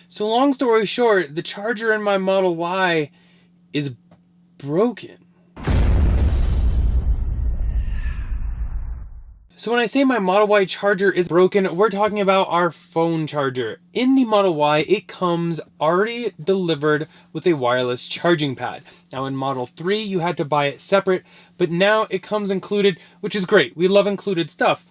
So long story short, the charger in my Model Y is broken. So when I say my Model Y charger is broken, we're talking about our phone charger. In the Model Y, it comes already delivered with a wireless charging pad. Now in Model 3, you had to buy it separate, but now it comes included, which is great. We love included stuff,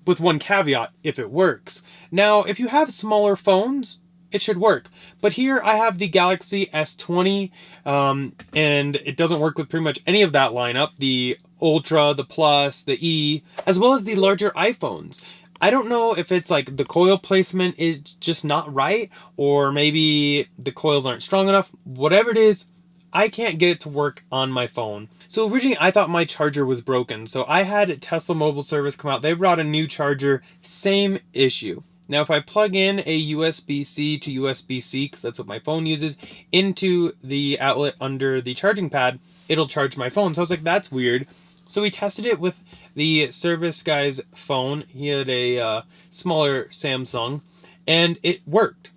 with one caveat: if it works. Now, if you have smaller phones, it should work. But here I have the Galaxy S20, and it doesn't work with pretty much any of that lineup. The Ultra, the Plus, the E, as well as the larger iPhones. I don't know if it's like the coil placement is just not right, or maybe the coils aren't strong enough. Whatever it is, I can't get it to work on my phone. So originally I thought my charger was broken. So I had Tesla Mobile Service come out. They brought a new charger, same issue. Now if I plug in a USB-C to USB-C, because that's what my phone uses, into the outlet under the charging pad, it'll charge my phone. So I was like, that's weird. So we tested it with the service guy's phone. He had a smaller Samsung, and it worked.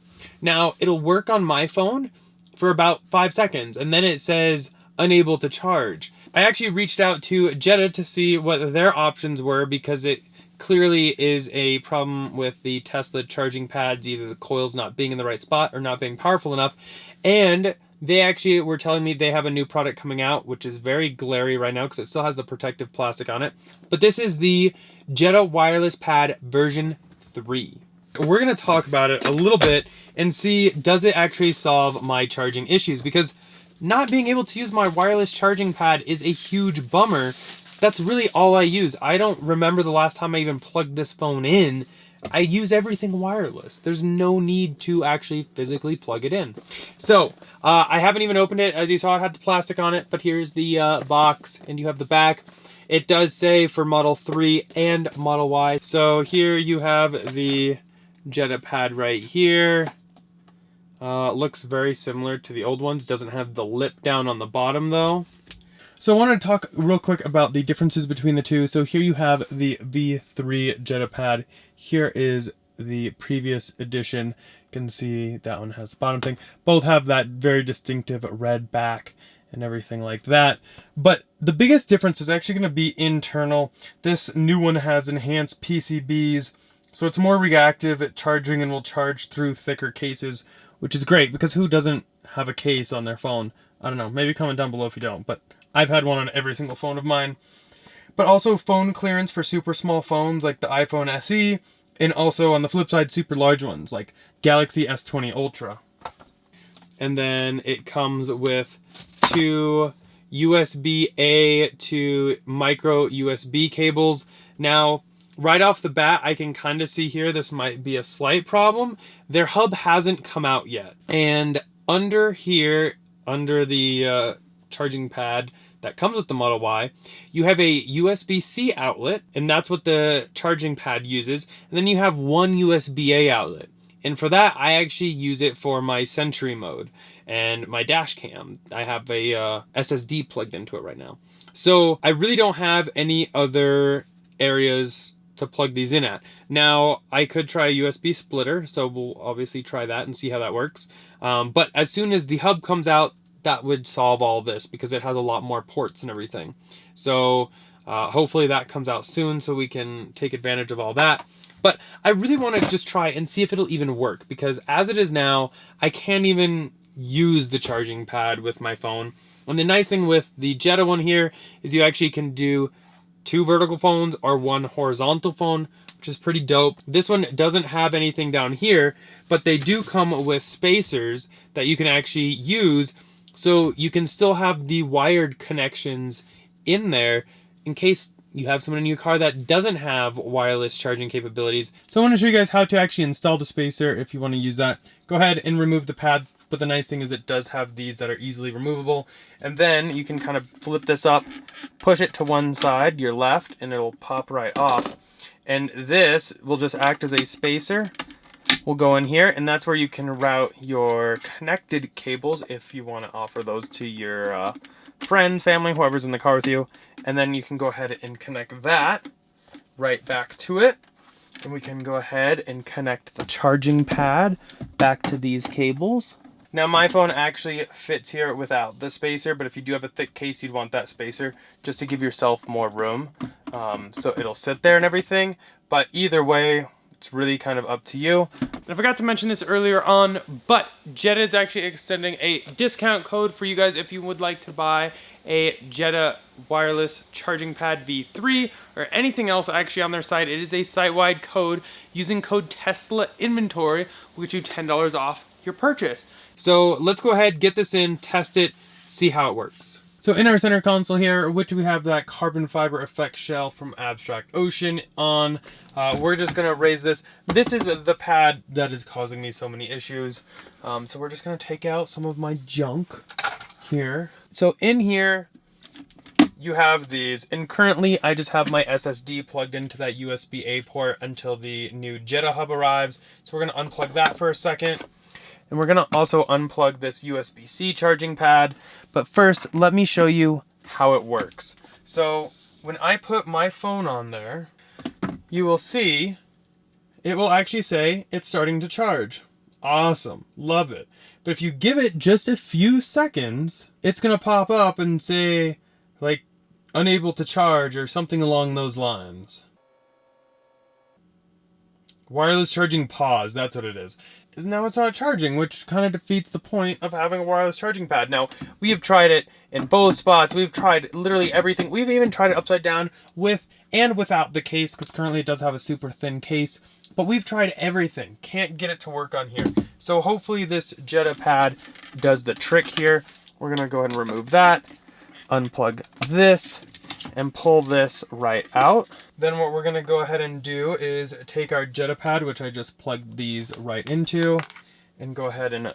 Now it'll work on my phone for about 5 seconds, and then it says unable to charge. I actually reached out to Jeda to see what their options were, because it clearly is a problem with the Tesla charging pads, either the coils not being in the right spot or not being powerful enough. And they actually were telling me they have a new product coming out, which is very glary right now because it still has the protective plastic on it. But this is the Jeda Wireless Pad version 3. We're going to talk about it a little bit and see, does it actually solve my charging issues? Because not being able to use my wireless charging pad is a huge bummer. That's really all I use. I don't remember the last time I even plugged this phone in. I use everything wireless. There's no need to actually physically plug it in. So I haven't even opened it. As you saw, it had the plastic on it, but here's the box, and you have the back. It does say for Model 3 and Model Y. So here you have the Jeda pad right here. Looks very similar to the old ones. Doesn't have the lip down on the bottom though. So I want to talk real quick about the differences between the two. So here you have the V3 Jeda pad. Here is the previous edition. You can see that one has the bottom thing. Both have that very distinctive red back and everything like that. But the biggest difference is actually going to be internal. This new one has enhanced PCBs, so it's more reactive at charging and will charge through thicker cases, which is great because who doesn't have a case on their phone? I don't know, maybe comment down below if you don't, but I've had one on every single phone of mine. But also phone clearance for super small phones like the iPhone SE, and also on the flip side, super large ones like Galaxy S20 Ultra. And then it comes with 2 USB-A to micro USB cables. Now, right off the bat, I can kind of see here this might be a slight problem. Their hub hasn't come out yet. And under here, under the charging pad that comes with the Model Y, you have a USB-C outlet, and that's what the charging pad uses. And then you have one USB-A outlet. And for that, I actually use it for my Sentry mode and my dash cam. I have a SSD plugged into it right now. So I really don't have any other areas to plug these in at. Now, I could try a USB splitter, so we'll obviously try that and see how that works. But as soon as the hub comes out, that would solve all this because it has a lot more ports and everything. So hopefully that comes out soon so we can take advantage of all that. But I really want to just try and see if it'll even work, because as it is now, I can't even use the charging pad with my phone. And the nice thing with the Jeda one here is you actually can do 2 vertical phones or 1 horizontal phone, which is pretty dope. This one doesn't have anything down here, but they do come with spacers that you can actually use, so you can still have the wired connections in there in case you have someone in your car that doesn't have wireless charging capabilities. So I want to show you guys how to actually install the spacer if you want to use that. Go ahead and remove the pad, but the nice thing is it does have these that are easily removable. And then you can kind of flip this up, push it to one side, your left, and it'll pop right off. And this will just act as a spacer. We'll go in here, and that's where you can route your connected cables if you want to offer those to your friends, family, whoever's in the car with you. And then you can go ahead and connect that right back to it. And we can go ahead and connect the charging pad back to these cables. Now my phone actually fits here without the spacer, but if you do have a thick case, you'd want that spacer just to give yourself more room. So it'll sit there and everything, but either way, it's really kind of up to you. And I forgot to mention this earlier on, but Jeda is actually extending a discount code for you guys if you would like to buy a Jeda wireless charging pad V3 or anything else actually on their site. It is a site-wide code. Using code Tesla Inventory will get you $10 off your purchase. So let's go ahead, get this in, test it, see how it works. So in our center console here, which we have that carbon fiber effect shell from Abstract Ocean on. We're just gonna raise this. This is the pad that is causing me so many issues. So we're just gonna take out some of my junk here. So in here, you have these, and currently I just have my SSD plugged into that USB-A port until the new Jeda hub arrives. So we're gonna unplug that for a second. And we're gonna also unplug this USB-C charging pad. But first, let me show you how it works. So when I put my phone on there, you will see it will actually say it's starting to charge. Awesome, love it. But if you give it just a few seconds, it's gonna pop up and say like unable to charge or something along those lines. Wireless charging pause, that's what it is. Now it's not charging, which kind of defeats the point of having a wireless charging pad. Now, we have tried it in both spots. We've tried literally everything. We've even tried it upside down with and without the case, because currently it does have a super thin case. But we've tried everything. Can't get it to work on here. So hopefully this Jeda pad does the trick here. We're going to go ahead and remove that, unplug this, and pull this right out. Then what we're gonna go ahead and do is take our Jeda pad, which I just plugged these right into, and go ahead and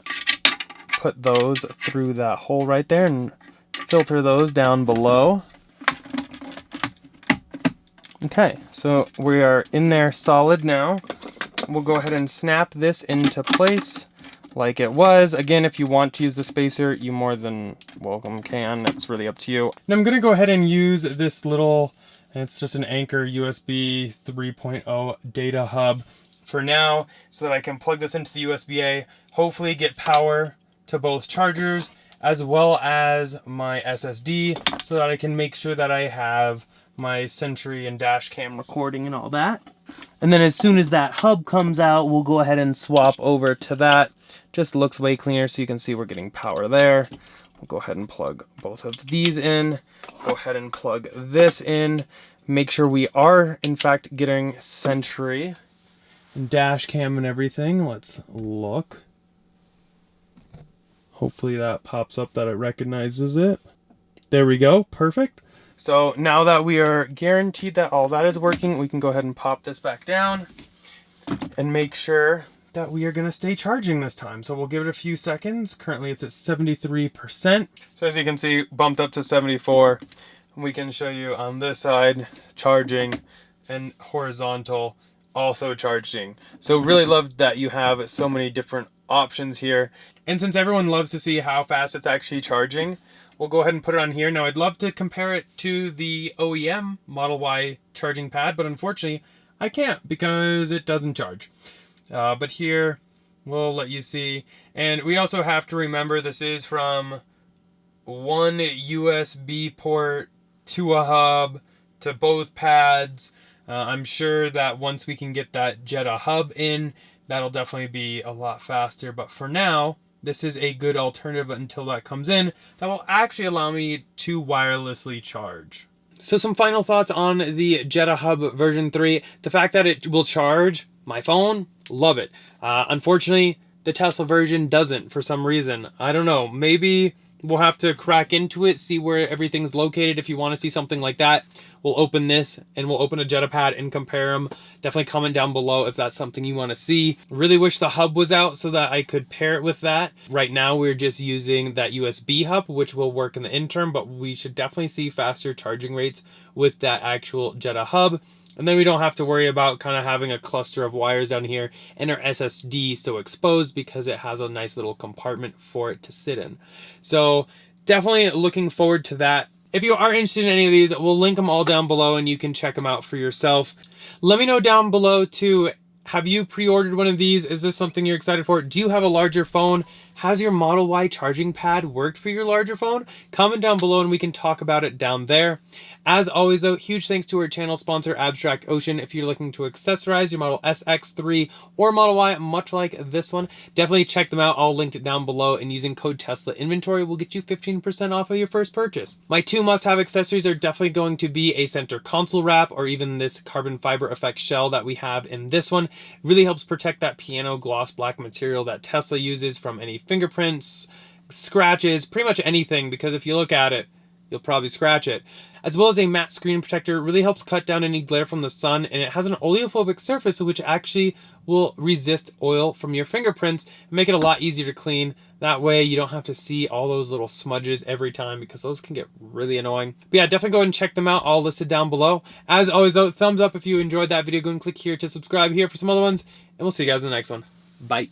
put those through that hole right there and filter those down below. Okay, so we are in there solid now. We'll go ahead and snap this into place like it was. Again, if you want to use the spacer, you more than welcome can. It's really up to you. And I'm gonna go ahead and use this little, it's just an Anchor USB 3.0 data hub for now, so that I can plug this into the USB-A, hopefully get power to both chargers as well as my SSD, so that I can make sure that I have my Sentry and dash cam recording and all that. And then as soon as that hub comes out, we'll go ahead and swap over to that. Just looks way cleaner, so you can see we're getting power there. We'll go ahead and plug both of these in. Go ahead and plug this in. Make sure we are, in fact, getting Sentry and dash cam and everything. Let's look. Hopefully that pops up that it recognizes it. There we go, perfect. So now that we are guaranteed that all that is working, we can go ahead and pop this back down and make sure that we are going to stay charging this time. So we'll give it a few seconds. Currently it's at 73%. So as you can see, bumped up to 74. We can show you on this side charging and horizontal also charging. So really love that you have so many different options here. And since everyone loves to see how fast it's actually charging, we'll go ahead and put it on here. Now I'd love to compare it to the OEM Model Y charging pad, but unfortunately I can't because it doesn't charge. But here we'll let you see. And we also have to remember this is from one USB port to a hub to both pads. I'm sure that once we can get that Jeda hub in, that'll definitely be a lot faster. But for now, this is a good alternative until that comes in. That will actually allow me to wirelessly charge. So some final thoughts on the Jeda Hub version 3. The fact that it will charge my phone, love it. Unfortunately, the Tesla version doesn't for some reason. I don't know, maybe we'll have to crack into it, see where everything's located. If you want to see something like that, we'll open this and we'll open a Jeda pad and compare them. Definitely comment down below if that's something you want to see. Really wish the hub was out so that I could pair it with that. Right now we're just using that USB hub, which will work in the interim, but we should definitely see faster charging rates with that actual Jeda hub. And then we don't have to worry about kind of having a cluster of wires down here and our SSD so exposed because it has a nice little compartment for it to sit in. So definitely looking forward to that If you are interested in any of these, we'll link them all down below and you can check them out for yourself. Let me know down below too, have you pre-ordered one of these? Is this something you're excited for? Do you have a larger phone? Has your Model Y charging pad worked for your larger phone? Comment down below and we can talk about it down there. As always though, huge thanks to our channel sponsor Abstract Ocean. If you're looking to accessorize your Model S, X3 or Model Y much like this one, definitely check them out. I'll link it down below, and using code Tesla Inventory will get you 15% off of your first purchase. My two must-have accessories are definitely going to be a center console wrap, or even this carbon fiber effect shell that we have in this one. It really helps protect that piano gloss black material that Tesla uses from any fingerprints, scratches, pretty much anything, because if you look at it, you'll probably scratch it. As well as a matte screen protector, it really helps cut down any glare from the sun, and it has an oleophobic surface which actually will resist oil from your fingerprints and make it a lot easier to clean. That way you don't have to see all those little smudges every time, because those can get really annoying. But yeah, definitely go ahead and check them out, all listed down below. As always though, thumbs up if you enjoyed that video. Go and click here to subscribe here for some other ones, and we'll see you guys in the next one. Bye.